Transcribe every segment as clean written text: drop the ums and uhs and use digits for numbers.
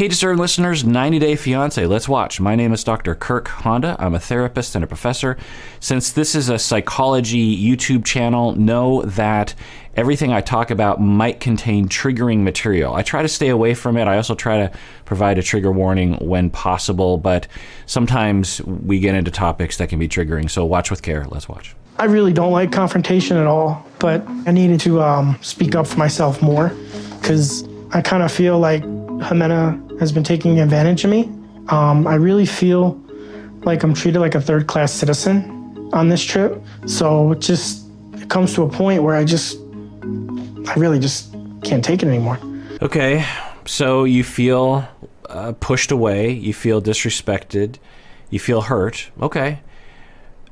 Hey, discerned listeners, 90 Day Fiancé, let's watch. My name is Dr. Kirk Honda. I'm a therapist and a professor. Since this is a psychology YouTube channel, know that everything I talk about might contain triggering material. I try to stay away from it. I also try to provide a trigger warning when possible, but sometimes we get into topics that can be triggering, so watch with care. Let's watch. I really don't like confrontation at all, but I needed to speak up for myself more because I kind of feel like Ximena has been taking advantage of me. I really feel like I'm treated like a third-class citizen on this trip. So it comes to a point where I really just can't take it anymore. Okay, so you feel pushed away, you feel disrespected, you feel hurt. Okay,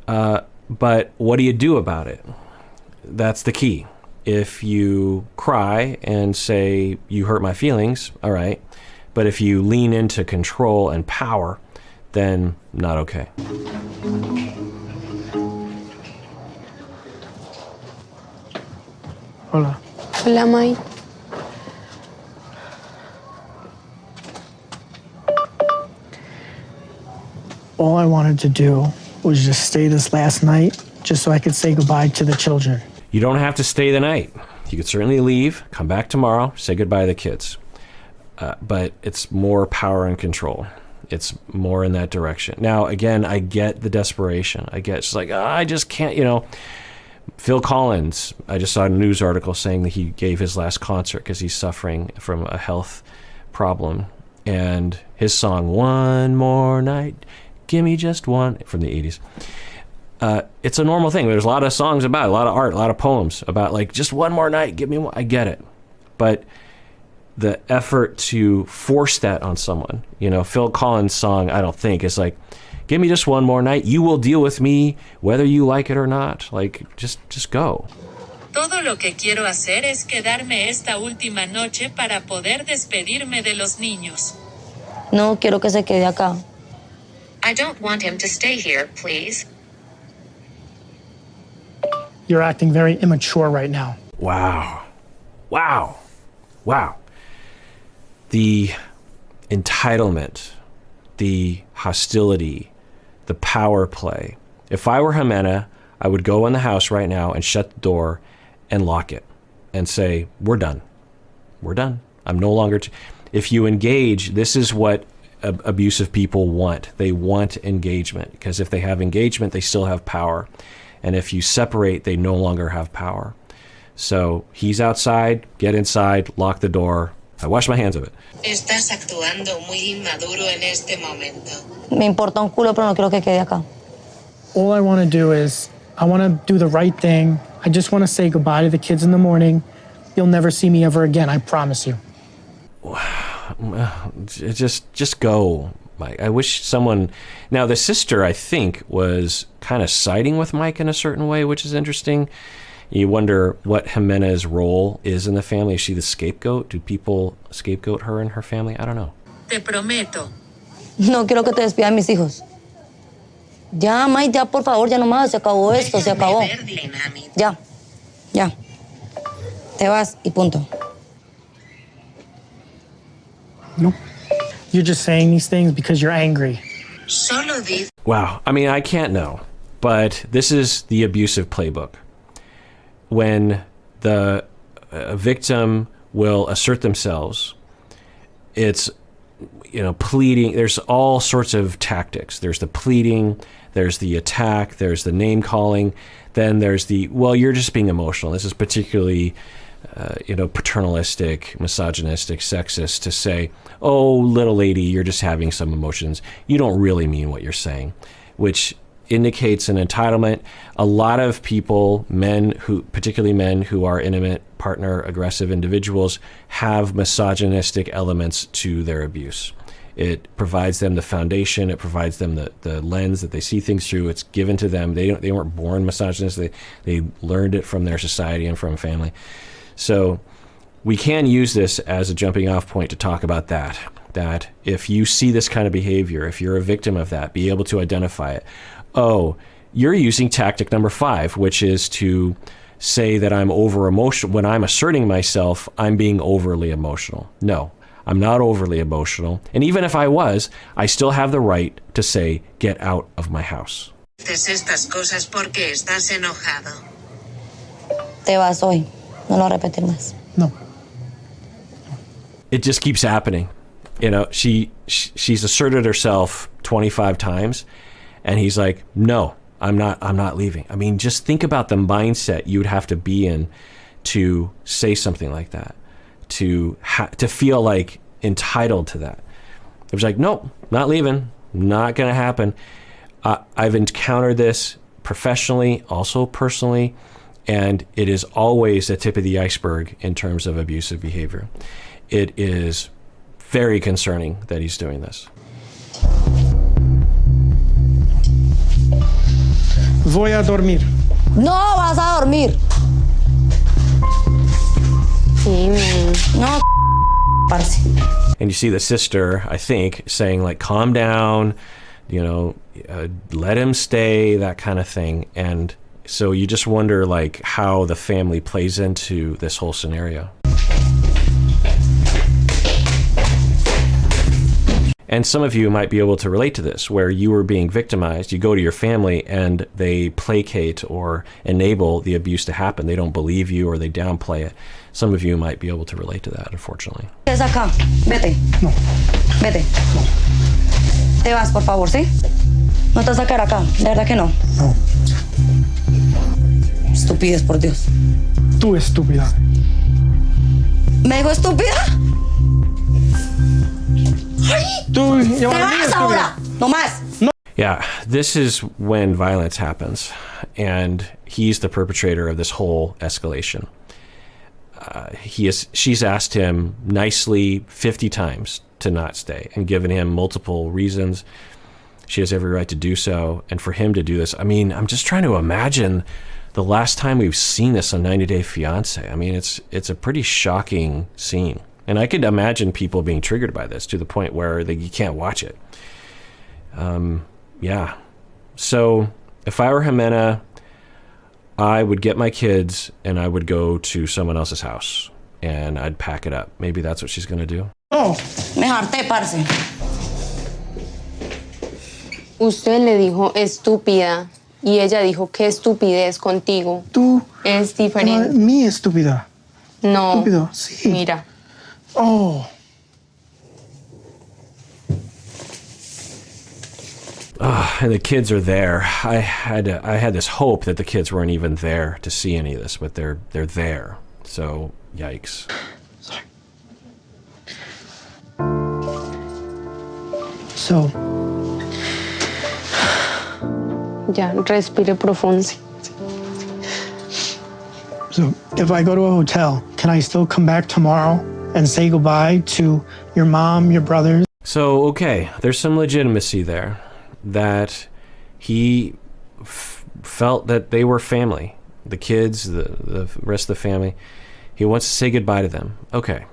but what do you do about it? That's the key. If you cry and say, you hurt my feelings, all right. But if you lean into control and power, then not okay. Hola. Hola, Mai. All I wanted to do was just stay this last night just so I could say goodbye to the children. You don't have to stay the night. You could certainly leave, come back tomorrow, say goodbye to the kids. But it's more power and control. It's more in that direction. Now, again, I get the desperation. I get it's like, I just can't, Phil Collins, I just saw a news article saying that he gave his last concert because he's suffering from a health problem. And his song, One More Night, Give Me Just One, from the 80s. It's a normal thing. There's a lot of songs about it, a lot of art, a lot of poems about like, just one more night, give me one. I get it. But the effort to force that on someone, Phil Collins' song, I don't think, is like, give me just one more night. You will deal with me whether you like it or not. Like, just go. Todo lo que quiero hacer es quedarme esta última noche para poder despedirme de los niños. No quiero que se quede acá. I don't want him to stay here, please. You're acting very immature right now. Wow. The entitlement, the hostility, the power play. If I were Ximena, I would go in the house right now and shut the door and lock it and say, we're done. I'm no longer... If you engage, this is what abusive people want. They want engagement, because if they have engagement, they still have power. And if you separate, they no longer have power. So he's outside, get inside, lock the door. I wash my hands of it. Estás actuando muy inmaduro en este momento. Me importa un culo, pero no quiero que quede acá. All I want to do is, I want to do the right thing. I just want to say goodbye to the kids in the morning. You'll never see me ever again, I promise you. Just go, Mike. I wish someone... Now, the sister, I think, was kind of siding with Mike in a certain way, which is interesting. You wonder what Ximena's role is in the family. Is she the scapegoat? Do people scapegoat her and her family? I don't know. Te prometo. No quiero que te despidan mis hijos. Ya, Mai, ya, por favor, ya no más. Se acabó esto, se acabó. Ya. Te vas y punto. No. You're just saying these things because you're angry. Solo dice. Wow. I mean, I can't know. But this is the abusive playbook. When the victim will assert themselves, it's, pleading. There's all sorts of tactics. There's the pleading, there's the attack, there's the name calling, then there's the, well, you're just being emotional. This is particularly, paternalistic, misogynistic, sexist to say, oh, little lady, you're just having some emotions. You don't really mean what you're saying, which indicates an entitlement. A lot of people, particularly men who are intimate partner aggressive individuals, have misogynistic elements to their abuse. It provides them the foundation. It provides them the lens that they see things through. It's given to them. They weren't born misogynistic. They learned it from their society and from family. So we can use this as a jumping off point to talk about that if you see this kind of behavior, if you're a victim of that, be able to identify it. Oh, you're using tactic number 5, which is to say that I'm over emotional. When I'm asserting myself, I'm being overly emotional. No, I'm not overly emotional. And even if I was, I still have the right to say, get out of my house. Dices estas cosas porque estás enojado. Te vas hoy. No lo repetir más. No. It just keeps happening. You know, she's asserted herself 25 times, and he's like, no, I'm not leaving. I mean, just think about the mindset you'd have to be in to say something like that, to feel like entitled to that. It was like, nope, not leaving, not going to happen. I've encountered this professionally, also personally, and it is always the tip of the iceberg in terms of abusive behavior. It is very concerning that he's doing this. Voy a dormir. No vas a dormir. No, parce. And you see the sister, I think, saying like, calm down, you know, let him stay, that kind of thing. And so you just wonder like how the family plays into this whole scenario. And some of you might be able to relate to this, where you were being victimized. You go to your family and they placate or enable the abuse to happen. They don't believe you or they downplay it. Some of you might be able to relate to that, unfortunately. Es acá. Vete. No. Vete. Te vas, por favor, ¿sí? No te vas a quedar acá. De verdad que no. No. Estupidez, por Dios. Tú estúpida. ¿Me dijo estúpida? Tú ¡Te llamas a mí vas estúpida. ahora! ¡No más! Yeah, this is when violence happens, and he's the perpetrator of this whole escalation. She's asked him nicely 50 times to not stay and given him multiple reasons. She has every right to do so. And for him to do this, I mean, I'm just trying to imagine the last time we've seen this on 90 Day Fiancé. I mean, it's a pretty shocking scene. And I could imagine people being triggered by this to the point where you can't watch it. Yeah. So if I were Ximena, I would get my kids and I would go to someone else's house and I'd pack it up. Maybe that's what she's going to do. No. Me harté, parce. Usted le dijo estúpida y ella dijo qué estupidez contigo. Tú Es llamas a diferente. mí estúpida. No. Estúpido, sí. Mira. Oh. And the kids are there. I had this hope that the kids weren't even there to see any of this, but they're there. So, yikes. Sorry. So, Ya, respire profundo. so if I go to a hotel, can I still come back tomorrow and say goodbye to your mom, your brothers? So, okay, there's some legitimacy there, that he felt that they were family, the kids, the rest of the family. He wants to say goodbye to them. Okay,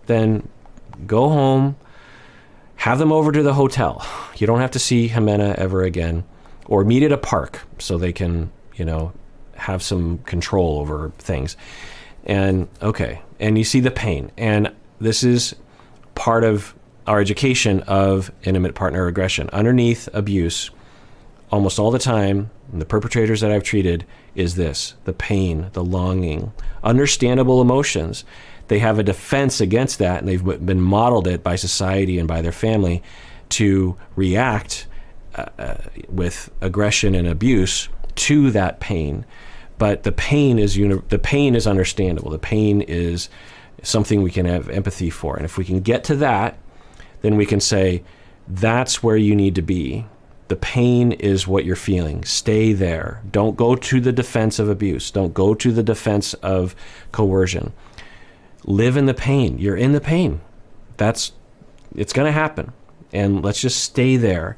then go home, have them over to the hotel. You don't have to see Ximena ever again, or meet at a park so they can, you know, have some control over things. And okay, and you see the pain. And this is part of our education of intimate partner aggression. Underneath abuse, almost all the time, the perpetrators that I've treated, is this: the pain, the longing, understandable emotions. They have a defense against that, and they've been modeled it by society and by their family to react with aggression and abuse to that pain. But the pain is understandable. The pain is something we can have empathy for. And if we can get to that, then we can say, that's where you need to be. The pain is what you're feeling. Stay there. Don't go to the defense of abuse. Don't go to the defense of coercion. Live in the pain. You're in the pain. It's going to happen. And let's just stay there.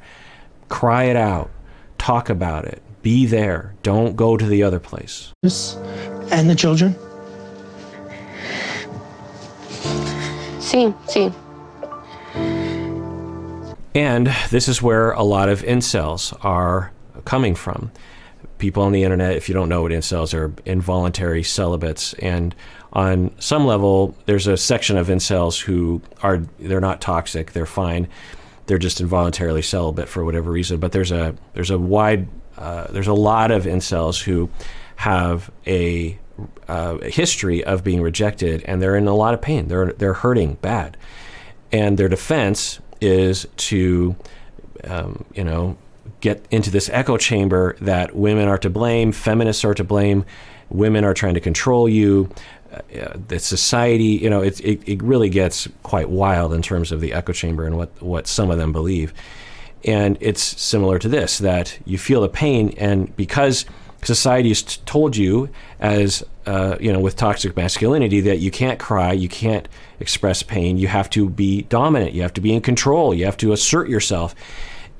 Cry it out. Talk about it. Be there. Don't go to the other place. And the children? Sí, sí. And this is where a lot of incels are coming from. people on the internet, if you don't know what incels are, involuntary celibates. And on some level, there's a section of incels who they're not toxic, they're fine. They're just involuntarily celibate for whatever reason. But there's a lot of incels who have a history of being rejected, and they're in a lot of pain. They're hurting bad, and their defense is to, get into this echo chamber that women are to blame, feminists are to blame, women are trying to control you, the society. It really gets quite wild in terms of the echo chamber and what some of them believe. And it's similar to this, that you feel the pain, and because society has told you, as with toxic masculinity, that you can't cry, you can't express pain, you have to be dominant, you have to be in control, you have to assert yourself,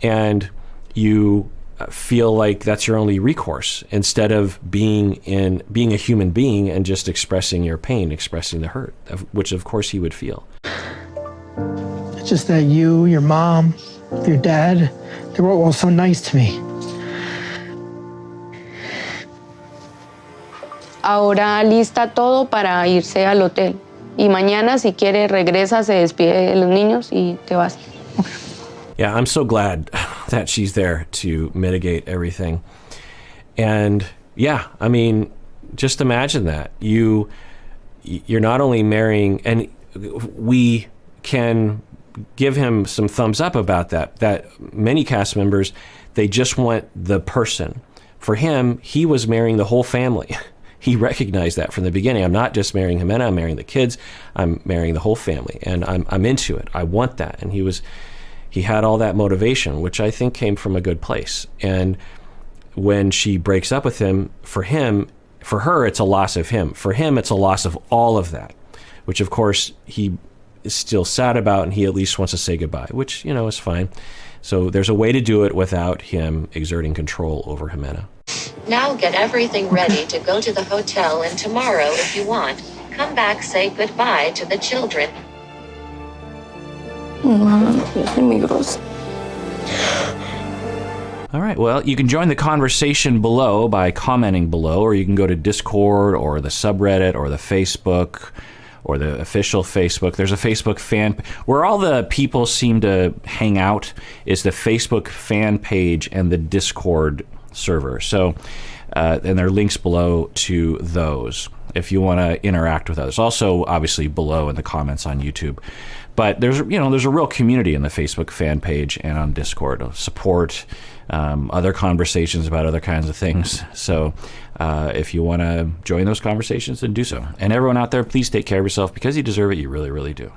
and you feel like that's your only recourse, instead of being a human being and just expressing your pain, expressing the hurt, which of course he would feel. It's just that you, your mom, your dad, they were all so nice to me. Ahora lista todo para irse al hotel. Y mañana, si quiere, regresa, se despide de los niños y te vas. Yeah, I'm so glad that she's there to mitigate everything. And yeah, I mean, just imagine that. You're not only marrying, and we can give him some thumbs up about that many cast members, they just want the person. For him, he was marrying the whole family. He recognized that from the beginning. I'm not just marrying Ximena, I'm marrying the kids, I'm marrying the whole family, and I'm into it. I want that. And he had all that motivation, which I think came from a good place. And when she breaks up with him, for her, it's a loss of him. For him, it's a loss of all of that, which of course he is still sad about, and he at least wants to say goodbye, which, is fine. So there's a way to do it without him exerting control over Ximena. Now get everything ready to go to the hotel, and tomorrow, if you want, come back, say goodbye to the children. All right, well, you can join the conversation below by commenting below, or you can go to Discord or the subreddit or the Facebook or the official Facebook. There's a Facebook fan, where all the people seem to hang out is the Facebook fan page and the Discord server. So, and there are links below to those if you want to interact with others. Also, obviously, below in the comments on YouTube. But there's a real community in the Facebook fan page and on Discord. Support, other conversations about other kinds of things. So if you want to join those conversations, then do so. And everyone out there, please take care of yourself, because you deserve it. You really, really do.